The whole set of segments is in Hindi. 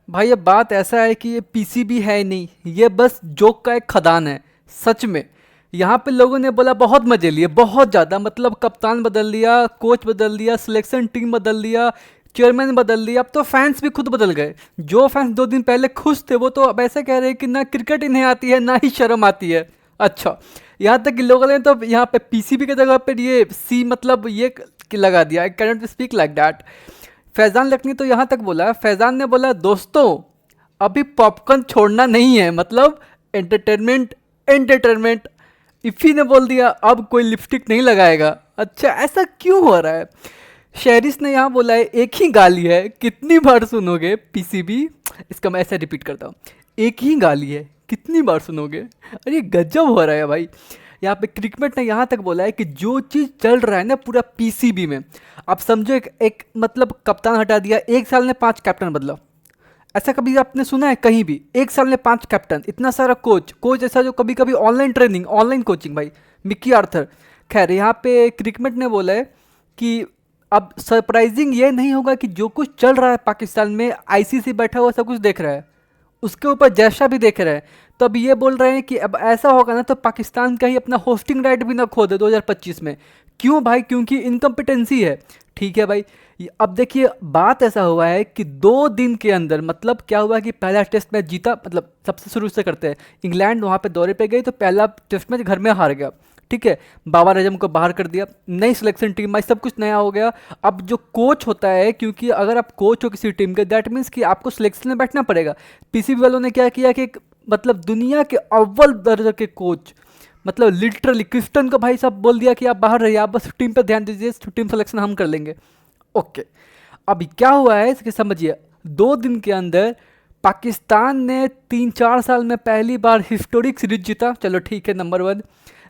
भाई ये बात ऐसा है कि ये पीसीबी है ही नहीं, ये बस जोक का एक खदान है। सच में यहाँ पे लोगों ने बोला बहुत मजे लिए, बहुत ज़्यादा, मतलब कप्तान बदल दिया, कोच बदल दिया, सिलेक्शन टीम बदल दिया, चेयरमैन बदल दिया, अब तो फैंस भी खुद बदल गए। जो फैंस 2 दिन पहले खुश थे वो तो अब ऐसे कह रहे हैं कि ना क्रिकेट इन्हें आती है ना ही शर्म आती है। अच्छा, यहाँ तक कि लोगों ने तो यहाँ पे पीसीबी की जगह पे ये सी मतलब ये लगा दिया, I can not speak like that. Faizan Lakhani तो यहाँ तक बोला, फैज़ान ने बोला दोस्तों अभी पॉपकॉर्न छोड़ना नहीं है, मतलब एंटरटेनमेंट, एंटरटेनमेंट। इफ़ी ने बोल दिया अब कोई लिपस्टिक नहीं लगाएगा। अच्छा, ऐसा क्यों हो रहा है? शेरिस ने यहाँ बोला है एक ही गाली है, कितनी बार सुनोगे पीसीबी। इसका मैं ऐसे रिपीट करता हूँ, एक ही गाली है कितनी बार सुनोगे। अरे गजब हो रहा है भाई। यहाँ पे क्रिकेट ने यहाँ तक बोला है कि जो चीज़ चल रहा है ना पूरा पीसीबी में, आप समझो एक मतलब कप्तान हटा दिया, 1 साल में 5 कैप्टन बदला। ऐसा कभी आपने सुना है कहीं भी? 1 साल में 5 कैप्टन, इतना सारा कोच, कोच ऐसा जो कभी कभी ऑनलाइन ट्रेनिंग, ऑनलाइन कोचिंग भाई, मिक्की आर्थर। खैर यहाँ पे क्रिकेट ने बोला है कि अब सरप्राइजिंग ये नहीं होगा कि जो कुछ चल रहा है पाकिस्तान में, आईसीसी बैठा हुआ सब कुछ देख रहा है, उसके ऊपर जैसा भी देख रहा है। तो अब ये बोल रहे हैं कि अब ऐसा होगा ना तो पाकिस्तान का ही अपना होस्टिंग राइट भी ना खो दे 2025 में। क्यों भाई? क्योंकि इनकम्पिटेंसी है। ठीक है भाई, अब देखिए बात ऐसा हुआ है कि 2 दिन के अंदर, मतलब क्या हुआ कि पहला टेस्ट मैच जीता, मतलब सबसे शुरू से करते हैं, इंग्लैंड वहाँ पे दौरे पे गई तो पहला टेस्ट मैच घर में हार गया। ठीक है, बाबर आजम को बाहर कर दिया, नई सिलेक्शन टीम आई, सब कुछ नया हो गया। अब जो कोच होता है, क्योंकि अगर आप कोच हो किसी टीम के, दैट मीन्स कि आपको सिलेक्शन में बैठना पड़ेगा। पीसीबी वालों ने क्या किया कि मतलब दुनिया के अव्वल दर्जे के कोच, मतलब लिटरली क्रिस्टन को भाई साहब बोल दिया कि आप बाहर रहिए, आप बस टीम पे ध्यान दीजिए, टीम सिलेक्शन हम कर लेंगे। ओके, अभी क्या हुआ है इसके समझिए। 2 दिन के अंदर पाकिस्तान ने 3-4 साल में पहली बार हिस्टोरिक सीरीज जीता, चलो ठीक है, नंबर 1।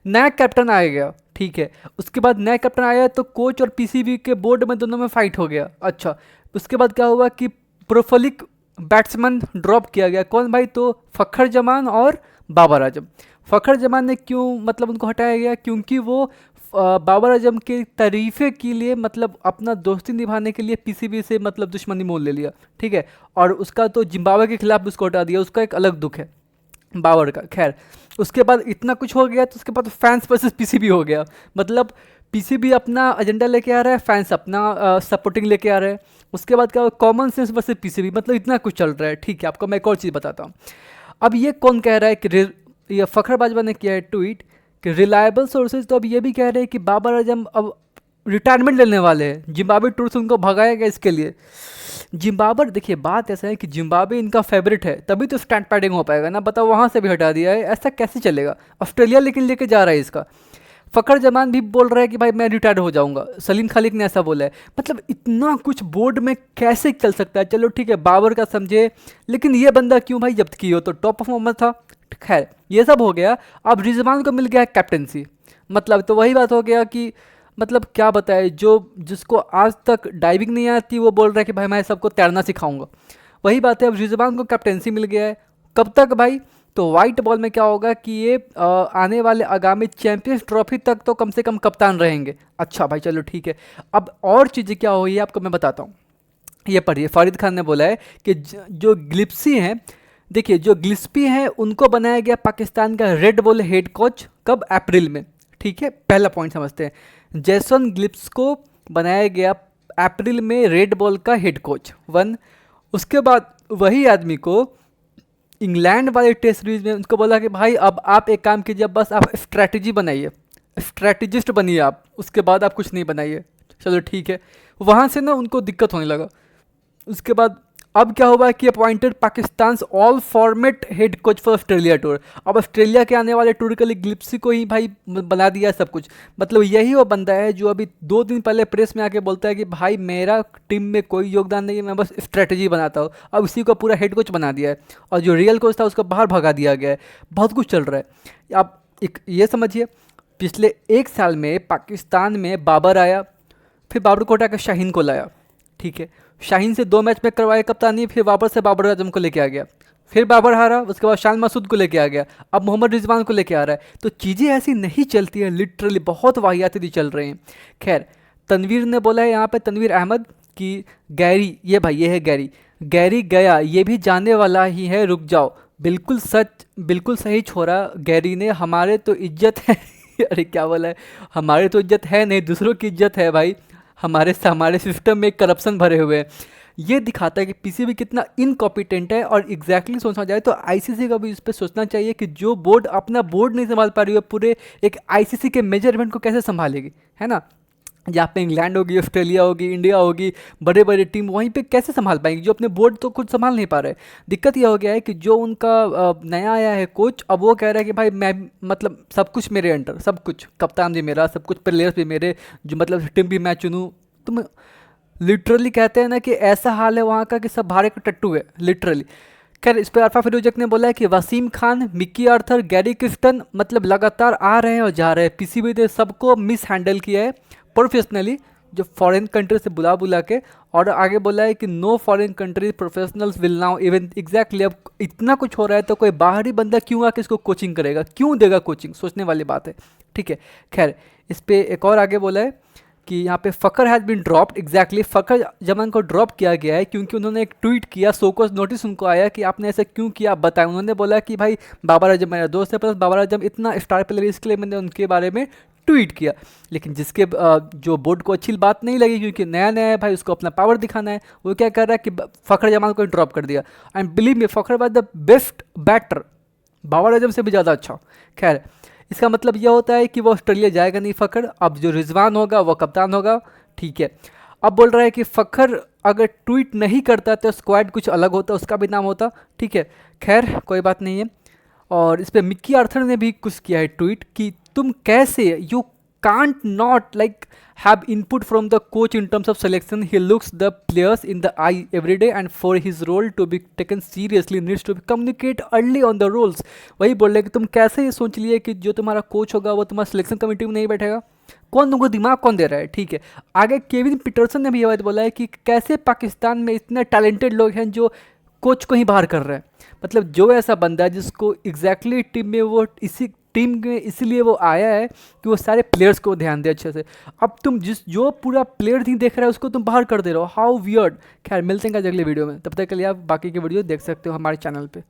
नया कैप्टन आ गया, ठीक है, उसके बाद नया कैप्टन आया तो कोच और पीसीबी के बोर्ड में दोनों में फाइट हो गया। अच्छा, उसके बाद क्या हुआ कि प्रोफलिक बैट्समैन ड्रॉप किया गया, कौन भाई? तो फ़खर जमान और बाबर आजम। फ़खर जमान ने क्यों मतलब उनको हटाया गया? क्योंकि वो बाबर आजम के तारीफ़े के लिए, मतलब अपना दोस्ती निभाने के लिए पीसीबी से मतलब दुश्मनी मोल ले लिया। ठीक है, और उसका तो जिम्बाब्वे के खिलाफ भी उसको हटा दिया, उसका एक अलग दुख है बाबर का। खैर, उसके बाद इतना कुछ हो गया तो उसके बाद फैंस वर्सेस पीसीबी हो गया। मतलब पीसीबी अपना एजेंडा लेके आ रहा है, फैंस अपना सपोर्टिंग लेके आ रहे हैं। उसके बाद क्या, कॉमन सेंस वर्सेस पीसीबी, मतलब इतना कुछ चल रहा है। ठीक है, आपको मैं एक और चीज़ बताता हूँ। अब ये कौन कह रहा है कि ये फ़खर बाजवा ने किया है ट्वीट कि रिलायबल सोर्सेज तो अब ये भी कह रहे हैं कि बाबर आजम अब रिटायरमेंट लेने वाले हैं, जिम्बाब्वे टूर से उनको भगाया गया इसके लिए। जिम्बाब्वे, देखिए बात ऐसा है कि जिम्बाब्वे इनका फेवरेट है, तभी तो स्टैंड पैडिंग हो पाएगा ना, बताओ वहाँ से भी हटा दिया है, ऐसा कैसे चलेगा? ऑस्ट्रेलिया लेकिन लेके जा रहा है इसका। फ़खर जमान भी बोल रहा है कि भाई मैं रिटायर हो जाऊंगा, सलीम खालिक ने ऐसा बोला है। मतलब इतना कुछ बोर्ड में कैसे चल सकता है? चलो ठीक है, बाबर का समझे, लेकिन ये बंदा क्यों भाई जब्त की हो, तो टॉप परफॉर्मर था। खैर, ये सब हो गया। अब रिजवान को मिल गया कैप्टनसी, मतलब तो वही बात हो गया कि मतलब क्या बताए, जो जिसको आज तक डाइविंग नहीं आती वो बोल रहा है कि भाई मैं सबको तैरना सिखाऊंगा। वही बात है, अब रिजवान को कैप्टनसी मिल गया है। कब तक भाई? तो वाइट बॉल में क्या होगा कि ये आने वाले आगामी चैंपियंस ट्रॉफी तक तो कम से कम कप्तान रहेंगे। अच्छा भाई, चलो ठीक है। अब और चीज़ें क्या हुई है आपको मैं बताता हूँ, ये पढ़िए। फारिद खान ने बोला है कि जो ग्लिप्सी हैं, देखिए जो ग्लिस्पी हैं उनको बनाया गया पाकिस्तान का रेड बॉल हेड कोच, कब? अप्रैल में। ठीक है, पहला पॉइंट समझते हैं। जैसन ग्लिप्स को बनाया गया अप्रैल में रेड बॉल का हेड कोच, 1। उसके बाद वही आदमी को इंग्लैंड वाले टेस्ट सीरीज में उनको बोला कि भाई अब आप एक काम कीजिए, बस आप स्ट्रैटेजी बनाइए, स्ट्रैटेजिस्ट बनिए आप, उसके बाद आप कुछ नहीं बनाइए। चलो ठीक है, वहाँ से ना उनको दिक्कत होने लगा। उसके बाद अब क्या हुआ कि appointed Pakistan all format head coach for Australia tour. अब ऑस्ट्रेलिया के आने वाले टूर के लिए ग्लिप्सी को ही भाई बना दिया सब कुछ। मतलब यही वो बंदा है जो अभी 2 दिन पहले प्रेस में आके बोलता है कि भाई मेरा टीम में कोई योगदान नहीं है, मैं बस स्ट्रेटजी बनाता हूँ। अब इसी को पूरा हेड कोच बना दिया है, और जो रियल कोच था उसको बाहर भगा दिया गया है। बहुत कुछ चल रहा है। आप एक ये समझिए, पिछले 1 साल में पाकिस्तान में बाबर आया, फिर बाबर को हटा कर शाहीन को लाया। ठीक है, शाहीन से 2 मैच में करवाए कप्तानी, फिर बाबर से बाबर आजम को लेके आ गया, फिर बाबर हारा, उसके बाद शान मसूद को लेके आ गया, अब मोहम्मद रिजवान को लेके आ रहा है। तो चीज़ें ऐसी नहीं चलती हैं, लिटरली बहुत वाहियातें चल रही हैं। खैर, तनवीर ने बोला है यहाँ पे, तनवीर अहमद कि गैरी, ये भाई ये है गैरी, गैरी गया ये भी जाने वाला ही है, रुक जाओ। बिल्कुल सच, बिल्कुल सही छोरा गैरी ने, हमारे तो इज्जत है। अरे क्या बोला है, हमारे तो इज्जत है नहीं, दूसरों की इज्जत है भाई। हमारे सिस्टम में करप्शन भरे हुए हैं। ये दिखाता है कि पीसीबी कितना इनकॉम्पिटेंट है। और एग्जैक्टली सोचा जाए तो आईसीसी का भी इस पर सोचना चाहिए कि जो बोर्ड अपना बोर्ड नहीं संभाल पा रही है, पूरे एक आईसीसी के मेजरमेंट को कैसे संभालेगी, है ना। जहाँ पे इंग्लैंड होगी, ऑस्ट्रेलिया होगी, इंडिया होगी, बड़े बड़े टीम, वहीं पे कैसे संभाल पाएंगे जो अपने बोर्ड तो खुद संभाल नहीं पा रहे। दिक्कत यह हो गया है कि जो उनका नया आया है कोच, अब वो कह रहा है कि भाई मैं मतलब सब कुछ मेरे अंडर, सब कुछ, कप्तान भी मेरा, सब कुछ, प्लेयर्स भी मेरे, जो मतलब टीम भी मैं चुनूँ। तुम लिटरली कहते हैं ना कि ऐसा हाल है वहाँ का कि सब भाड़े का टट्टू है लिटरली। खैर इस पर अरफा फिरोजक ने बोला है कि Wasim Khan, Mickey Arthur, Gary Kirsten मतलब लगातार आ रहे हैं और जा रहे हैं, पीसीबी ने सबको मिस हैंडल किया है प्रोफेशनली, जो फॉरेन कंट्री से बुला बुला के। और आगे बोला है कि no foreign country professionals will now even, exactly अब इतना कुछ हो रहा है तो कोई बाहरी बंदा क्यों आके इसको कोचिंग करेगा, क्यों देगा कोचिंग, सोचने वाली बात है। ठीक है, खैर इस पर एक और आगे बोला है कि यहाँ पे Fakhar has been dropped, exactly Fakhar Zaman को ड्रॉप किया गया है क्योंकि उन्होंने एक ट्वीट किया, सोकोस नोटिस उनको आया कि आपने ऐसा क्यों किया, आप बताएं। उन्होंने बोला कि भाई बाबर आजम मेरा दोस्त है, प्लस बाबर आजम इतना स्टार प्लेयर, इसके लिए मैंने उनके बारे में ट्वीट किया। लेकिन जिसके जो बोर्ड को अच्छी बात नहीं लगी, क्योंकि नया नया है भाई, उसको अपना पावर दिखाना है, वो क्या कर रहा है कि फ़खर जमान को ड्रॉप कर दिया। And believe me, Fakhar was the best batter, Babar Azam से भी ज़्यादा अच्छा। खैर इसका मतलब यह होता है कि वो ऑस्ट्रेलिया जाएगा नहीं फ़खर, अब जो रिजवान होगा वो कप्तान होगा। ठीक है, अब बोल रहा है कि फ़खर अगर ट्वीट नहीं करता तो स्क्वाड कुछ अलग होता, उसका भी नाम होता। ठीक है, खैर कोई बात नहीं है। और इस पर मिक्की आर्थर ने भी कुछ किया है ट्वीट कि तुम कैसे, you can't not like have input from the coach in terms of selection. He looks the players in the eye every day and for his role to be taken seriously needs to communicate early on the roles. वही बोल रहे कि तुम कैसे ये सोच लिए कि जो तुम्हारा कोच होगा वो तुम्हारा सिलेक्शन कमेटी में नहीं बैठेगा, कौन तुमको दिमाग कौन दे रहा है। ठीक है, आगे केविन पीटरसन ने भी ये बात बोला है कि कैसे पाकिस्तान में इतने टैलेंटेड लोग हैं जो कोच को ही बाहर कर रहे हैं। मतलब जो ऐसा बंदा है जिसको एग्जैक्टली टीम में वो इसी टीम में इसलिए वो आया है कि वो सारे प्लेयर्स को ध्यान दे अच्छे से, अब तुम जो पूरा प्लेयर नहीं देख रहा है उसको तुम बाहर कर दे रहे हो, हाउ वियर्ड। खैर मिलते हैं अगले वीडियो में, तब तक के लिए आप बाकी के वीडियो देख सकते हो हमारे चैनल पे।